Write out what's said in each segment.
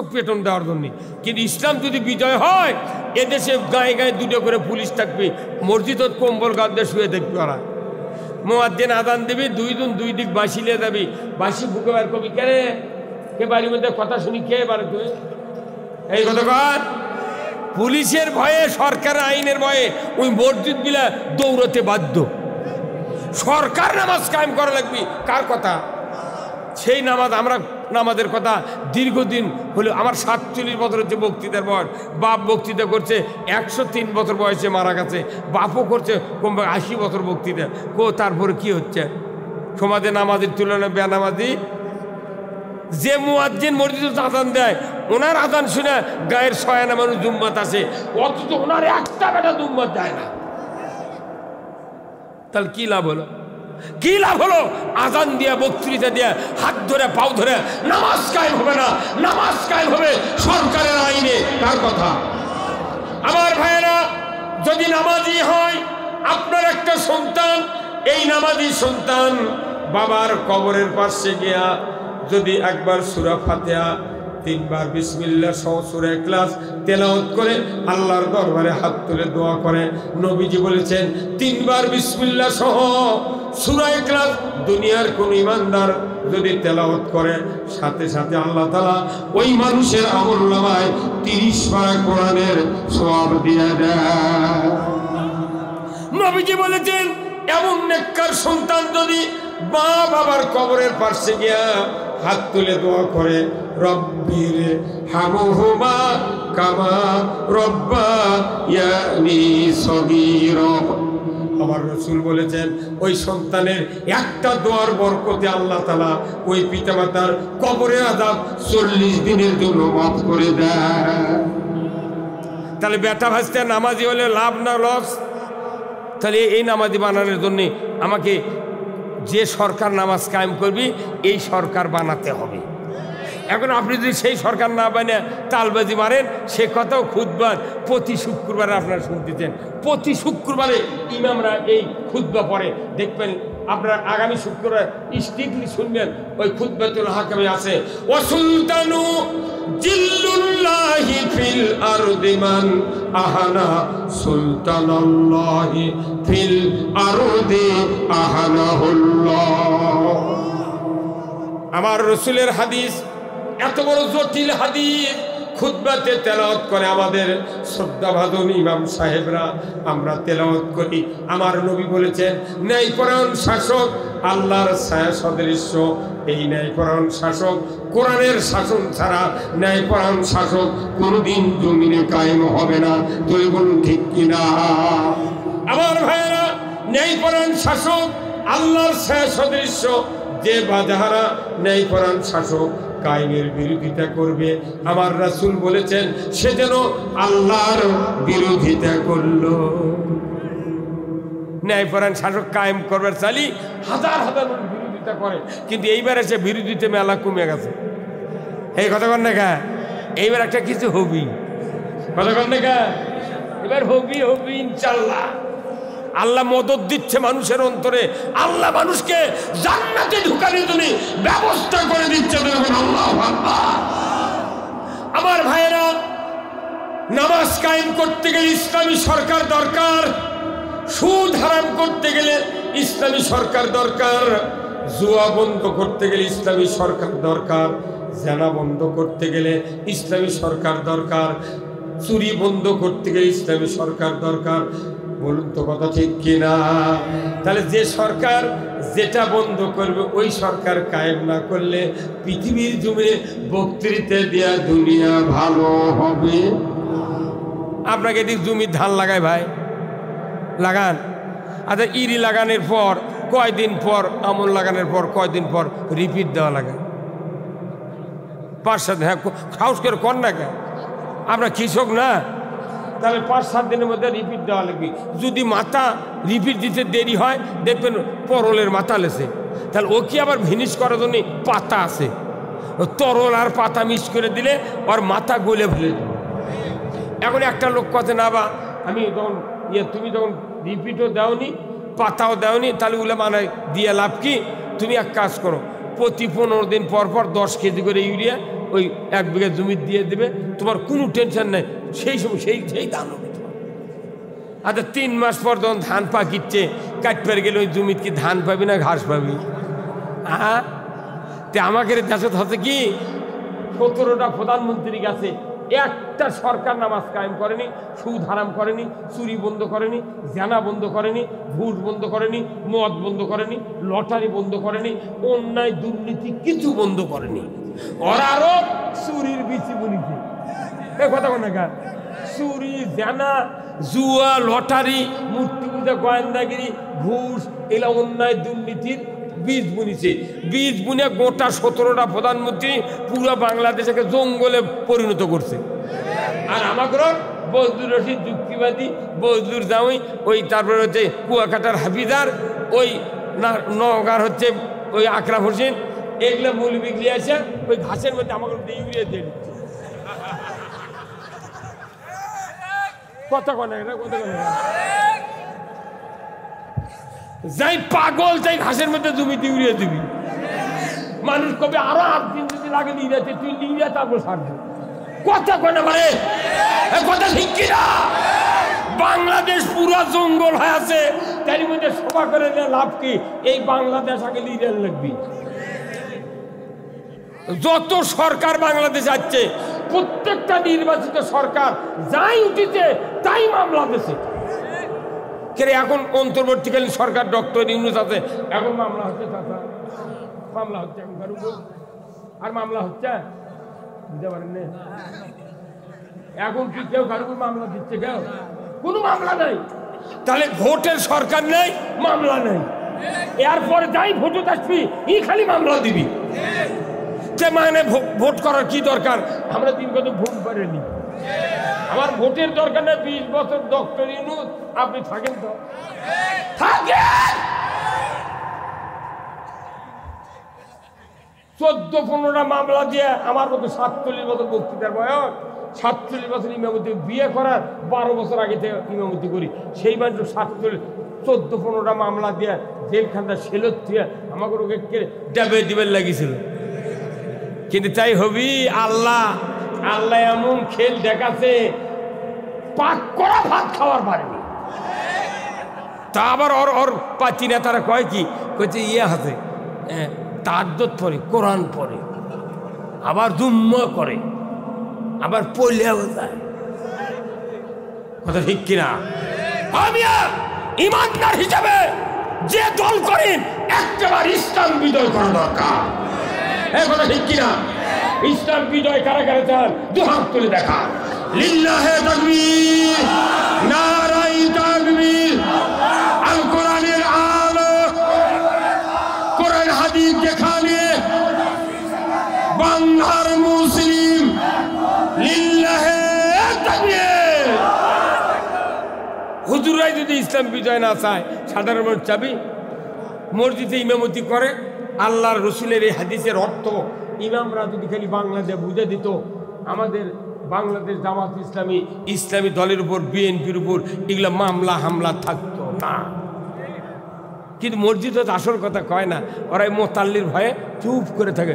চোখ পেটন দেওয়ার জন্য। কিন্তু ইসলাম যদি বিজয় হয়, এদেশে গায়ে গায়ে দুটো করে পুলিশ থাকবে, মসজিদ কম্বল গাদ্দে শুয়ে দেখবে ওরা। মুয়াজ্জিন আযান দিবি, দুই দিক বাঁশিলে যাবি, বাঁশি বুকে বার করবি, কে বাড়ির মধ্যে কথা শুনি কে বার তুই এই কথা কর। পুলিশের ভয়ে, সরকারের আইনের ভয়ে ওই মসজিদ বিলা দৌড়তে বাধ্য। সরকার নামাজ কায়েম করা লাগবে, কার কথা? সেই নামাজ, আমরা নামাজের কথা দীর্ঘদিন হলো। আমার 47 বছর হচ্ছে বক্তৃতার বয়স। বাপ বক্তৃতা করছে 103 বছর বয়সে মারা গেছে, বাপও করছে কমবে 80 বছর বক্তৃতা। তারপরে কি হচ্ছে? সমাজে নামাজের তুলনায় বেনামাজি। যে মুয়াজ্জিন মসজিদে আযান দেয়, ওনার আযান শুনে গায়ের 6 মানুষ জুম্মাত আসে, অথচ ওনার একটা বেটা জুম্মাত যায় না। তাহলে কি লাভ হলো? কি লাভ হলো? আযান দিয়া, বক্তৃতা দিয়া, হাত ধরে পাও ধরে নামাজ কায়েম হবে না। নামাজ কায়েম হবে সরকারের আইনে, কার কথা? আমার ভাইয়েরা, যদি নামাজি হয় আপনার একটা সন্তান, এই নামাজি সন্তান বাবার কবরের পাশে গিয়া যদি একবার সূরা ফাতিহা, 3 বার বিসমিল্লাহ সহ সূরা ইখলাস তেলাওয়াত করে আল্লাহর দরবারে হাত তুলে দোয়া করে, নবীজি বলেছেন 3 বার বিসমিল্লাহ সহ সূরা ইখলাস দুনিয়ার কোন ইমানদার যদি তেলাওয়াত করে, সাথে সাথে আল্লাহ তাআলা ওই মানুষের আমলনামায় 30 পারা কোরআনের সওয়াব দিয়ে দেয়। নবীজি বলেছেন, এমন নেককার সন্তান যদি মা বাবার কবরের পাশে গিয়া হাত তুলে দোয়া করে, রব্বির হামহুমা কামা রব্বায়ানি সগীরা, আমার রাসূল বলেছেন ওই সন্তানের একটা দোয়ার বরকতে আল্লাহ তাআলা ওই পিতামাতার কবরের আযাব 40 দিনের জন্য মাফ করে দেয়। তাহলে বেটা ভাইস্তা নামাজি হলে লাভ না লস? তাহলে এই নামাজি বানানোর জন্য আমাকে যে সরকার নামাজ কায়েম করবি, এই সরকার বানাতে হবে। এখন আপনি যদি সেই সরকার না বানিয়ে তালবাজি মারেন, সে কথাও খুতবা প্রতি শুক্রবারে আপনারা শুনতেছেন। প্রতি শুক্রবারে ইমামরা এই খুতবা পড়ে, দেখবেন আপনারা আগামী শুক্রবার স্ট্রিক্টলি শুনবেন। ওই খুতবাতুল হাকামে আছে, ওয়াসুলতানু জিল্লুল্লাহি ফিল আরদি মান আহানা সুলতানাল্লাহি ফিল আরদি আহানাহুল্লাহ। আমার রাসূলের হাদিস, এত বড় জটিল হাদিস খুতবাতে তেলাওয়াত করে আমাদের শ্রদ্ধাভাজন ইমাম সাহেবরা, আমরা তেলাওয়াত করি। আমার নবী বলেছেন, ন্যায়পরায়ণ শাসক আল্লাহর ছায়া সদৃশ্য। এই ন্যায়পরায়ণ শাসক, কোরআনের শাসন ছাড়া ন্যায়পরায়ণ শাসক কোনোদিন জমিনে কায়েম হবে না। তুই বলুন ঠিক কিনা? আমার ভাইয়েরা, ন্যায়পরায়ণ শাসক আল্লাহর ছায়া সদৃশ্য। যে বাজাহারা ন্যায়পরায়ণ শাসক কায়েমের বিরোধিতা করবে, আমার রাসূল বলেছেন সে যেন আল্লাহর বিরোধিতা করলো। ন্যায়পরায়ণ শাসক কায়েম করবার চালি হাজার হাজার বিরোধিতা করে, কিন্তু এইবার এসে বিরোধিতা মেলা কমে গেছে। এই কথা কন না কা? এইবার একটা কিছু হবি, কথা কন না কা? এবার হবি ইনশাআল্লাহ। আল্লাহ মদদ দিচ্ছে মানুষের অন্তরে, আল্লাহ মানুষকে জান্নাতে ঢুকানোর জন্য ব্যবস্থা করে দিচ্ছে। আল্লাহু আকবার। আমার ভাইয়েরা, নামাজ কায়েম করতে গেলে ইসলামী সরকার দরকার, সুদ হারাম করতে গেলে ইসলামী সরকার দরকার, জুয়া বন্ধ করতে গেলে ইসলামী সরকার দরকার, জেনা বন্ধ করতে গেলে ইসলামী সরকার দরকার, চুরি বন্ধ করতে গেলে ইসলামী সরকার দরকার। বলুন তো কথা ঠিক কিনা? তাহলে যে সরকার যেটা বন্ধ করবে, ওই সরকার কায়েম না করলে পৃথিবীর জমিনে বক্তৃতা দেয়া দুনিয়া ভালো হবে। আপনাকে এদিক জমি ধান লাগায় ভাই, লাগান। আচ্ছা, ইরি লাগানোর পর কয়দিন পর, আমন লাগানোর পর কয়দিন পর রিপিট দেওয়া লাগে 5-7। হ্যাঁ, সাহস করে কর না কেন? আমরা কৃষক না? তাহলে 5-7 দিনের মধ্যে রিপিট দেওয়া লাগবে। যদি মাথা রিপিট দিতে দেরি হয়, দেখবেন পরলের মাথা লেছে, তাহলে ও কি আবার ভিনিশ করার জন্য পাতা আছে, তরল আর পাতা মিক্স করে দিলে ওর মাথা গলে ফেলে দেবে। এখন একটা লোক কথা না, বা আমি তখন তুমি যখন রিপিটও দাওনি, পাতাও দাওনি, তাহলে ওগুলো মানে দিয়ে লাভ কি? তুমি এক কাজ করো, প্রতি 15 দিন পর পর 10 কেজি করে ইউরিয়া ওই 1 বিঘা জমি দিয়ে দেবে, তোমার কোনো টেনশন নেই, সেই সময় সেই দান হবে। আচ্ছা 3 মাস পর যখন ধান পাকিচ্ছে, কাটবার গেলে ওই জমিত কি ধান পাবি না ঘাস পাবি? হ্যাঁ, তে আমাকে দেশত হচ্ছে কি 17টা প্রধানমন্ত্রী গেছে, একটা সরকার নামাজ কায়েম করেনি, সুদ হারাম করেনি, চুরি বন্ধ করেনি, জানা বন্ধ করেনি, ঘুষ বন্ধ করেনি, মদ বন্ধ করেনি, লটারি বন্ধ করেনি, অন্যায় দুর্নীতি কিছু বন্ধ করেনি। ওরা আরো চুরির বিচি বুনিছে, এ কথা বলে গা, চুরি, জানা, জুয়া, লটারি, মূর্তি পূজা, গোয়েন্দাগিরি, ঘুষ, এগুলা অন্যায় দুর্নীতির বীজ বুনিছে। বীজ বুনে গোটা 17টা প্রধানমন্ত্রী পুরো বাংলাদেশকে জঙ্গলে পরিণত করছে। আর আমাকে বজলুর রশিদ যুক্তিবাদী, বজলুর জামাই, ওই তারপরে হচ্ছে কুয়াকাটার হাফিজার, ওই নওগাঁর হচ্ছে ওই আকরাম হোসেন, এগুলো মূল বিক্রি আছে ওই ঘাসের মধ্যে আমাকে ইউরিয়া দিয়ে দিচ্ছে। কথা কনে কথা কনে যাই পাগল, যাই ঘাসের মধ্যে জমিতে ইউরিয়া দিবি। মানুষ কবে আরো 8 দিন যদি লাগে ইউরিয়াতে, তুই ইউরিয়া তারপর ছাড়বি। কথা কনে মানে কথা ঠিক কিনা? বাংলাদেশ পুরো জঙ্গল হয়ে আছে, তার মধ্যে সভা করে লাভ কি? এই বাংলাদেশ আগে ইউরিয়া লাগবি। যত সরকার বাংলাদেশ আছে, প্রত্যেকটা নির্বাচিত সরকার যাই উঠিছে তাই মামলা দিছে। এখন অন্তর্বর্তীকালীন সরকার ডক্টর ইউনূস আছে, এখন মামলা হচ্ছে, মামলা হচ্ছে, আর মামলা হচ্ছে, বুঝতে পারেন না? এখন কি কেউ কারোর মামলা দিচ্ছে? কেউ কোনো মামলা নাই। তাহলে ভোটের সরকার নেই, মামলা নেই, এরপরে যাই ভোটে আসবি ই খালি মামলা দিবি। মানে ভোট করার কি দরকার? আমরা 3 বছর ভোট করিনি, আমার ভোটের দরকার নেই। 20 বছর ডক্টর ইউনূস আপনি থাকেন তো থাকেন। 14-15টা মামলা দিয়ে আমার মতো 47 বছর বক্তৃতার বয়স, 47 বছর ইমামতি, বিয়ে করার 12 বছর আগে থেকে ইমামতি করি, সেই মানুষ 14-15টা মামলা দিয়ে জেলখানটা সেলত দিয়ে আমাকে ওকে ডাবে দিবেন লাগিয়েছিল। কিন্তু তাই হবি আল্লাহ এমন খেল দেখাচ্ছে, পাক করা ভাত খাওয়ার পারেনি। তা আবার ওর পাতি না, তারা কয় কি কইছে, ইয়ে আছে তাহাজ্জুদ পড়ে, কোরআন পড়ে, আবার জুম্মা করে, আবার পড়লেও যায়। কথা ঠিক কিনা? আমি ইমানদার হিসাবে যে দল করেন একটাবার ইসলাম বিজয় করা দরকার। এই কথা ঠিক কিনা? ইসলাম বিজয় কারা কারা চান? 2 হাত তুলে দেখা। লিল্লাহে তাকবীর, নারায়ে তাকবীর। আল কোরআনের আলো, কোরআন হাদিস যেখানে, বাংলার মুসলিম, লিল্লাহে তাকবীর। হুজুরাই যদি ইসলাম বিজয় না চায়, সাধারণ মানুষ চাবি? মসজিদে ইমামতি করে, আল্লাহর রসুলের এই হাদিসের অর্থ ইমামরা যদি খালি বাংলাদেশে বুঝে দিত, আমাদের বাংলাদেশ জামাত ইসলামী দলের উপর, বিএনপির উপর এগুলা মামলা হামলা থাকতো না। কিন্তু মসজিদ তো আসল কথা কয় না, ওরাই মোতাল্লির ভয়ে চুপ করে থাকে।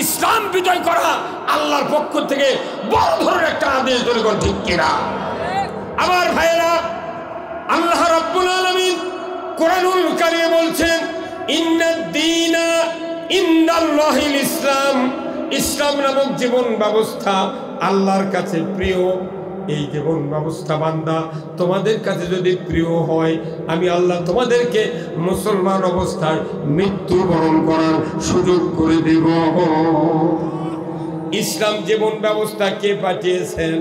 ইসলাম বিজয় করা আল্লাহর পক্ষ থেকে বড় ধরনের একটা আদেশ ধরে কোন ঠিক কিনা? আমার ভাইয়েরা, আল্লাহ রাব্বুল আলামিন কোরআনুল কারীমে বলছেন, ইন্নাদ-দীনা ইনদাল্লাহিল ইসলাম। ইসলাম নামক জীবন ব্যবস্থা আল্লাহর কাছে প্রিয়। এই জীবন ব্যবস্থা বান্দা তোমাদের কাছে যদি প্রিয় হয়, আমি আল্লাহ তোমাদেরকে মুসলমান অবস্থায় মৃত্যুবরণ করার সুযোগ করে দেব। ইসলাম জীবন ব্যবস্থা কে পাঠিয়েছেন?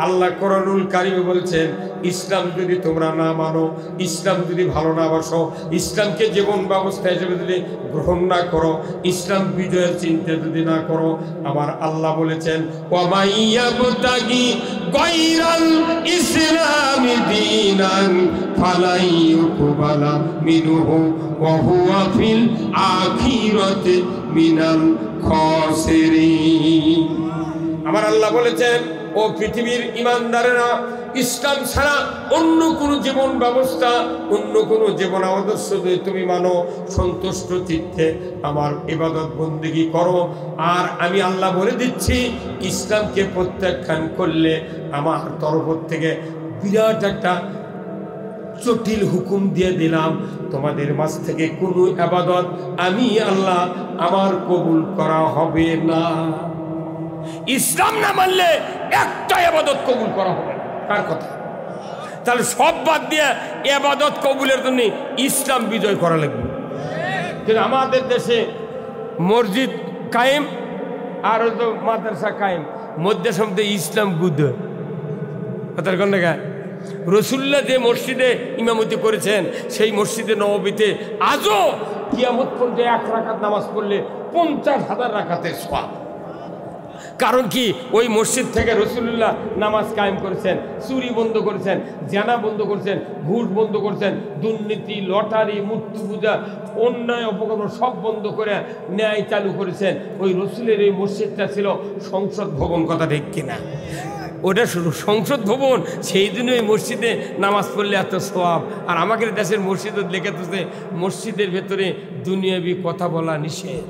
আল্লাহ কোরআনুল কারীমে বলছেন, ইসলাম যদি তোমরা না মানো, ইসলাম যদি ভালো না বাসো, ইসলামকে জীবন ব্যবস্থা হিসেবে যদি গ্রহণ না করো, ইসলাম বিজয়ের চিন্তা যদি না করো, আমার আল্লাহ বলেছেন, ওয়ামাইয়াবতাগি গায়রাল ইসলামি দীনান ফালাই ইউকবালা মিনহু ওয়া হুয়া ফিল আখিরাতি মিনাল খাসিরিন। আমার আল্লাহ বলেছেন, ও পৃথিবীর ইমানদারেরা, ইসলাম ছাড়া অন্য কোনো জীবন ব্যবস্থা, অন্য কোনো জীবন আদর্শ যদি তুমি মানো, সন্তুষ্ট চিত্তে আমার ইবাদত বন্দেগী করো। আর আমি আল্লাহ বলে দিচ্ছি, ইসলামকে প্রত্যাখ্যান করলে আমার তরফ থেকে বিরাট একটা জটিল হুকুম দিয়ে দিলাম, তোমাদের মাঝ থেকে কোনো ইবাদত আমি আল্লাহ আমার কবুল করা হবে না। ইসলাম না মানলে একটা ইবাদত কবুল করা হবে না। কার কথা? তাহলে সব বাদ দিয়ে ইবাদত কবুলের জন্য ইসলাম বিজয় করা লাগবে। কিন্তু আমাদের দেশে মসজিদ কায়েম আর তো মাদ্রাসা কায়েম, মধ্যে সম্বন্ধে ইসলাম গুদ কথার কোন জায়গায়। রসুল্লাহ যে মসজিদে ইমামতি করেছেন সেই মসজিদে নববীতে আজও কিয়ামত পর্যন্ত 1 রাকাত নামাজ পড়লে 50,000 রাকাতের সওয়াব। কারণ কি? ওই মসজিদ থেকে রসুল্লাহ নামাজ কায়েম করেছেন, চুরি বন্ধ করেছেন, জেনা বন্ধ করেছেন, ঘুষ বন্ধ করেছেন, দুর্নীতি, লটারি, মূর্তি পূজা, অন্যায় অপকর্ম সব বন্ধ করে ন্যায় চালু করেছেন। ওই রসুলের এই মসজিদটা ছিল সংসদ ভবন, কথা ঠিক কিনা? ওটা শুধু সংসদ ভবন, সেই জন্য ওই মসজিদে নামাজ পড়লে এত সওয়াব। আর আমাদের দেশের মসজিদে লেখা তো মসজিদের ভেতরে দুনিয়াবি কথা বলা নিষেধ।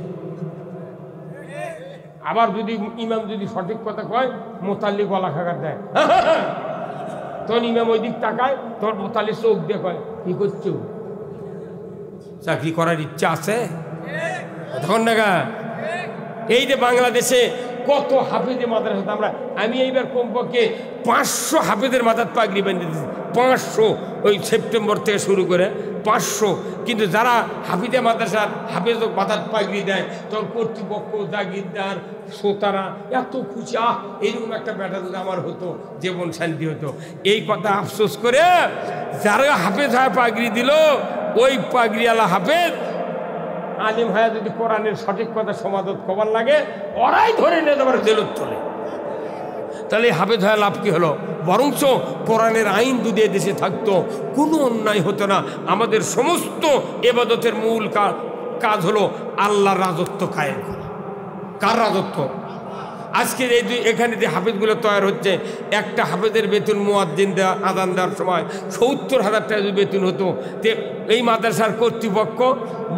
আবার যদি ইমাম যদি সঠিক কথা কয়, মোতাল্লি গলা খাগার দেয়, তখন ইমাম ওই দিক তাকায়, তোর মোতাল্লি চোখ দিয়ে কয়, কি করছো? চাকরি করার ইচ্ছা আছে? তখন দেখা এই যে বাংলাদেশে কত হাফেজে মাদ্রাসা, আমি এইবার কমপক্ষে 500 হাফেজের মাথার পাগড়ি বেঁধে দিয়েছি। 500 ওই সেপ্টেম্বর থেকে শুরু করে 500। কিন্তু যারা হাফিজে মাদ্রাসার হাফেজ মাথার পাগড়ি দেয়, তখন কর্তৃপক্ষ, জাগিরদার, শ্রোতারা এত খুশি, এইরকম একটা ব্যাটা যদি আমার হতো, জীবন শান্তি হতো। এই কথা আফসোস করে যারা হাফেজ হয় পাগড়ি দিল, ওই পাগড়িওয়ালা হাফেজ আলিম ভাইয়া যদি কোরআনের সঠিক কথা সমাদত কবার লাগে, ওরাই ধরে নিয়ে তোমার জেলত চলে। তাহলে হাফেজ হয়ে লাভ কি হলো? বরঞ্চ কোরআনের আইন যদি দেশে থাকতো, কোনো অন্যায় হতো না। আমাদের সমস্ত ইবাদতের মূল কাজ হলো আল্লাহর রাজত্ব কায়েম করা। কার রাজত্ব? আজকের এই এখানে যে হাফেজগুলো তৈরি হচ্ছে, একটা হাফেজের বেতন মুয়াজ্জিন দেওয়া, আযান দেওয়ার সময় 70,000 টাকা যদি বেতন হতো, তে এই মাদ্রাসার কর্তৃপক্ষ,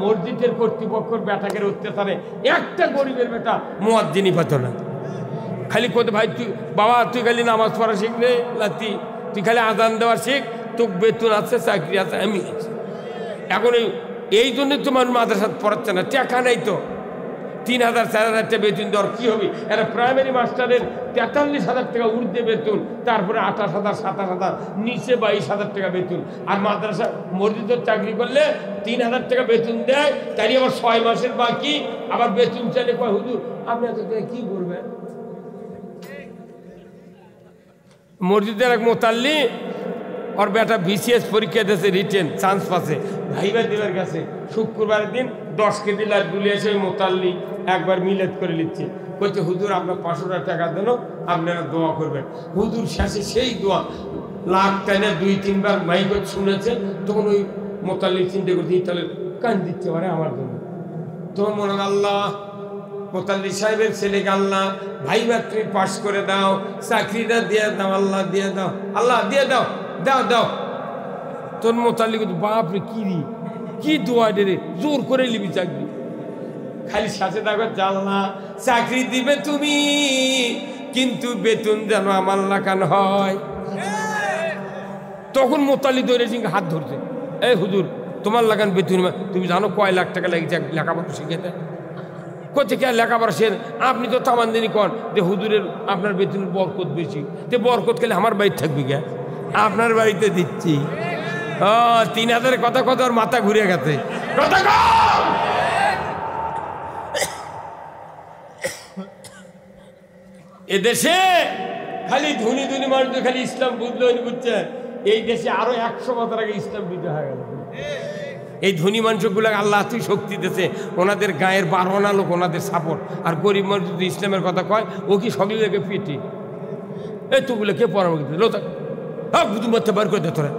মসজিদের কর্তৃপক্ষের বেটাকের অত্যাচারে একটা গরিবের বেটা মুয়াজ্জিনই পেত না। খালি কত ভাই তুই বাবা, তুই খালি নামাজ পড়া শিখ রে লাতি, তুই খালি আযান দেওয়া শিখ, তোর বেতন আছে, চাকরি আছে, আমি আছি। এখন এই জন্যই তোমার মাদ্রাসা পড়াচ্ছে না, টাকা নাই তো। 3,000 4,000 টাকা বেতন দেওয়ার কী হবে? এরা প্রাইমারি মাস্টারের 43,000 টাকা ঊর্ধ্বে বেতন, তারপরে 28,000 27,000, নিচে 22,000 টাকা বেতন। আর মাদ্রাসা মসজিদের চাকরি করলে 3,000 টাকা বেতন দেয়, তাই আবার 6 মাসের বাকি, আবার বেতন চাইলে কয় হুজুর আপনি এত টাকা কী করবেন? মসজিদের এক মোতাল্লি, ওর বেটা BCS পরীক্ষা দিয়েছে, রিটেন চান্স পাচ্ছে, ভাইবা দেবার কাছে শুক্রবারের দিন 10 কেজি লাড্ডু এসে ওই মোতাল্লি একবার মিলাদ করে নিচ্ছে। বলছে হুজুর আপনার 500 টাকা দেন, আপনারা দোয়া করবেন। হুজুর শেষে সেই দোয়া লাখ টাইনে 2-3 বার মাইক শুনেছে। তখন ওই মোতাল্লি চিন্তা করছে, তাহলে কান দিচ্ছে পারে আমার জন্য। তখন মনে হয় আল্লাহ, মোতাল্লি সাহেবের ছেলেকে আল্লাহ ভাইবা তুমি পাস করে দাও, চাকরিটা দিয়ে দাও, আল্লাহ দিয়ে দাও, আল্লাহ দিয়ে দাও, দাও দাও। তোর মোতাল্লি কিন্তু বাপরে কি দোয়া রে, জোর করে নিবি চাকরি। খালি সাথে থাকো, জানলা চাকরি দিবে তুমি, কিন্তু বেতন যেন আমার লাগান হয়। তখন মোতাল্লি ধরে হাত ধরছে, এই হুজুর তোমার লাগান বেতন, তুমি জানো কয় লাখ টাকা লেগেছে লেখাপড়া শিখেতে? কোথা কে লেখাপড়া শেখ? আপনি তো তামানদিনী কন যে হুজুরের আপনার বেতনের বরকত বেশি, যে বরকত খেলে আমার বাড়িতে থাকবি কে? আপনার বাড়িতে দিচ্ছি। 3,000 কথা ওর মাথা ঘুরে গেছে। এদেশে খালি ধনী মানুষ খালি ইসলাম বুঝলো, বুঝছে এই দেশে আরো 100 বছর আগে ইসলাম বিজয় হয়ে গেল। এই ধনী মানুষগুলো আল্লাহ তুই শক্তি দিতেছে, ওনাদের গায়ের 12 লোক ওনাদের সাপোর্ট। আর গরিব মানুষ যদি ইসলামের কথা কয়, ও কি সকলে পেটি, এই তোগুলো কে পরামর্শ দিল, বুধু মারতে বার করে দে তোরা।